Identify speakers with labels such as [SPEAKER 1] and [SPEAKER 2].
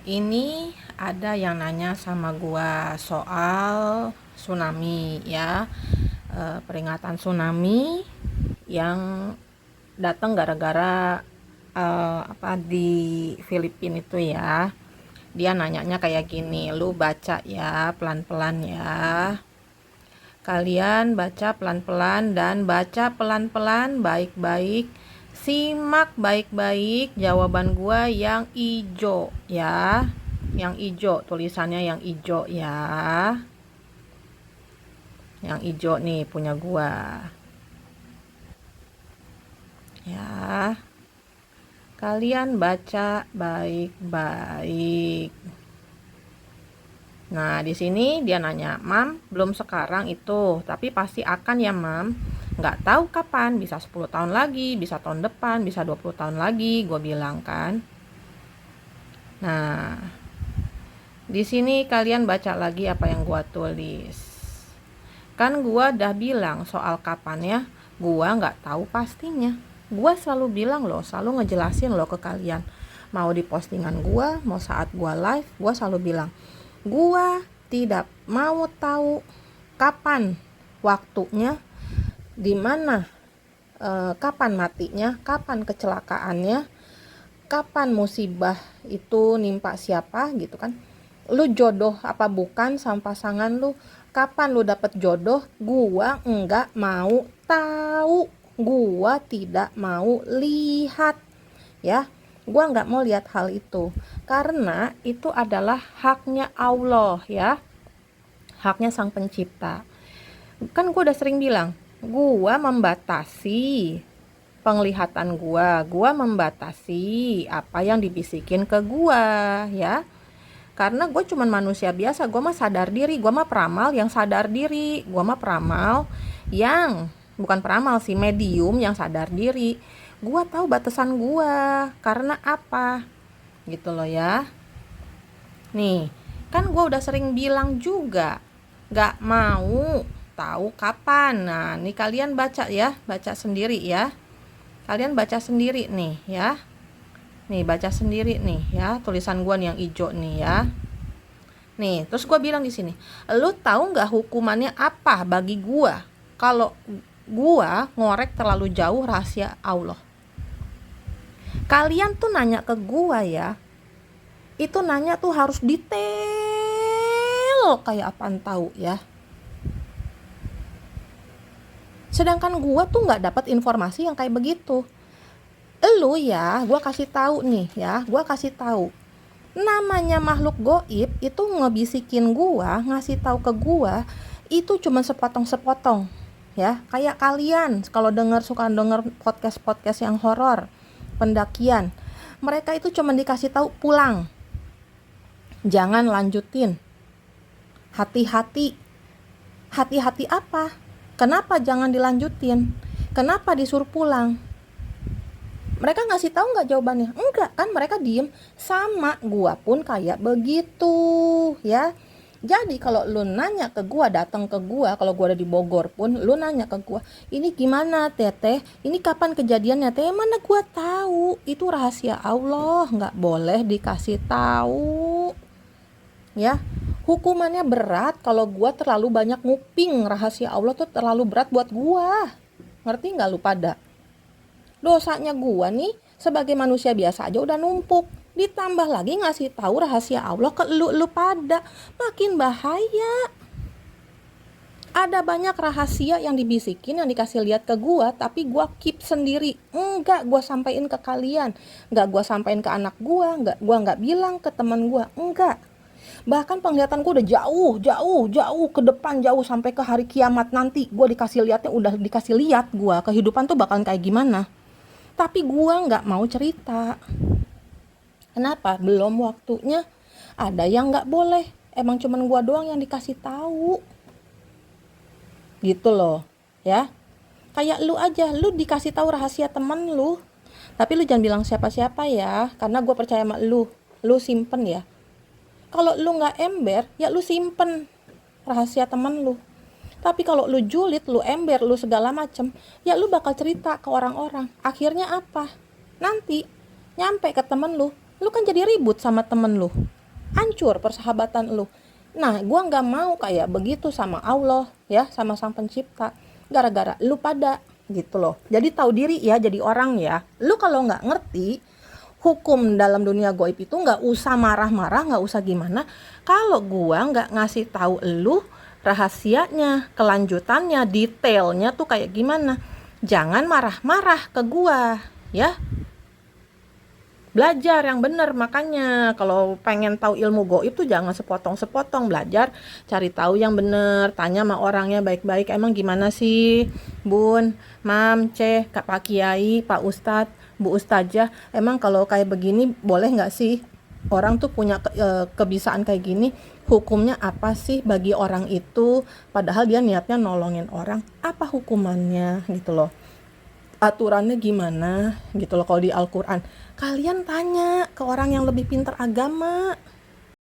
[SPEAKER 1] Ini ada yang nanya sama gua soal tsunami ya. Peringatan tsunami yang datang gara-gara di Filipina itu ya. Dia nanyanya kayak gini, lu baca ya pelan-pelan ya. Kalian baca pelan-pelan dan baca pelan-pelan baik-baik. Simak baik-baik jawaban gua yang ijo ya. Yang ijo, tulisannya yang ijo ya. Yang ijo nih punya gua. Ya. Kalian baca baik-baik. Nah, di sini dia nanya, "Mam, belum sekarang itu, tapi pasti akan ya, Mam. Nggak tahu kapan, bisa 10 tahun lagi, bisa tahun depan, bisa 20 tahun lagi," gue bilang kan. Nah, di sini kalian baca lagi apa yang gue tulis. Kan gue udah bilang soal kapannya, gue nggak tahu pastinya. Gue selalu bilang loh, selalu ngejelasin loh ke kalian. Mau di postingan gue, mau saat gue live, gue selalu bilang, gua tidak mau tahu kapan waktunya, di mana, kapan matinya, kapan kecelakaannya, kapan musibah itu nimpa siapa gitu kan. Lu jodoh apa bukan sama pasangan lu, kapan lu dapet jodoh, gua enggak mau tahu, gua tidak mau lihat ya. Gua nggak mau lihat hal itu karena itu adalah haknya Allah ya, haknya sang pencipta. Kan gua udah sering bilang, gua membatasi penglihatan gua membatasi apa yang dibisikin ke gua ya, karena gue cuman manusia biasa. Gue mah sadar diri, gue mah peramal yang sadar diri, gue mah peramal yang bukan peramal sih, medium yang sadar diri. Gue tahu batasan gue, karena apa gitu loh ya. Nih kan gue udah sering bilang juga, gak mau tahu kapan. Nah nih kalian baca ya, baca sendiri ya, kalian baca sendiri nih ya. Nih baca sendiri nih ya, tulisan gue nih yang hijau nih ya. Nih, terus gue bilang di sini, lu tahu nggak hukumannya apa bagi gue kalau gue ngorek terlalu jauh rahasia Allah? Kalian tuh nanya ke gue ya, itu nanya tuh harus detail kayak apaan tahu ya. Sedangkan gue tuh nggak dapat informasi yang kayak begitu. Lu ya, gue kasih tahu nih ya, gue kasih tahu. Namanya makhluk goib itu ngebisikin gua, ngasih tahu ke gua itu cuma sepotong-sepotong ya. Kayak kalian kalau suka denger podcast-podcast yang horor, pendakian. Mereka itu cuma dikasih tahu pulang. Jangan lanjutin. Hati-hati. Hati-hati apa? Kenapa jangan dilanjutin? Kenapa disuruh pulang? Mereka ngasih tahu nggak jawabannya? Enggak, kan mereka diem. Sama gua pun kayak begitu ya. Jadi kalau lu nanya ke gua, datang ke gua, kalau gua ada di Bogor pun lu nanya ke gua, ini gimana teteh, ini kapan kejadiannya teh? Mana gua tahu, itu rahasia Allah, nggak boleh dikasih tahu ya. Hukumannya berat kalau gua terlalu banyak nguping rahasia Allah, tuh terlalu berat buat gua. Ngerti nggak lu pada? Dosanya gua nih sebagai manusia biasa aja udah numpuk, ditambah lagi ngasih tahu rahasia Allah ke lu pada, makin bahaya. Ada banyak rahasia yang dibisikin, yang dikasih lihat ke gua, tapi gua keep sendiri, enggak gua sampein ke kalian, enggak gua sampein ke anak gua enggak bilang ke teman gua, enggak. Bahkan penglihatan gua udah jauh ke depan, jauh sampai ke hari kiamat nanti. Gua dikasih lihatnya, udah dikasih lihat gua kehidupan tuh bakalan kayak gimana. Tapi gua nggak mau cerita. Kenapa? Belum waktunya. Ada yang nggak boleh. Emang cuman gua doang yang dikasih tahu. Gitu loh, ya. Kayak lu aja, lu dikasih tahu rahasia temen lu. Tapi lu jangan bilang siapa-siapa ya, karena gua percaya sama lu. Lu simpen ya. Kalau lu nggak ember, ya lu simpen rahasia temen lu. Tapi kalau lu julid, lu ember, lu segala macem, ya lu bakal cerita ke orang-orang. Akhirnya apa? Nanti nyampe ke temen lu, lu kan jadi ribut sama temen lu, hancur persahabatan lu. Nah, gua nggak mau kayak begitu sama Allah ya, sama Sang Pencipta, gara-gara lu pada gitu loh. Jadi tahu diri ya, jadi orang ya. Lu kalau nggak ngerti hukum dalam dunia goib itu nggak usah marah-marah, nggak usah gimana. Kalau gua nggak ngasih tahu lu rahasianya, kelanjutannya, detailnya tuh kayak gimana, jangan marah-marah ke gua ya. Belajar yang benar, makanya kalau pengen tahu ilmu goib tuh jangan sepotong-sepotong, belajar, cari tahu yang benar, tanya sama orangnya baik-baik, emang gimana sih Bun, Mam, Ceh, Kak Pak Kiai, Pak Ustadz, Bu Ustazah, emang kalau kayak begini boleh nggak sih orang tuh punya kebiasaan kayak gini, hukumnya apa sih bagi orang itu, padahal dia niatnya nolongin orang, apa hukumannya gitu loh, aturannya gimana gitu loh. Kalau di Al-Quran kalian tanya ke orang yang lebih pintar agama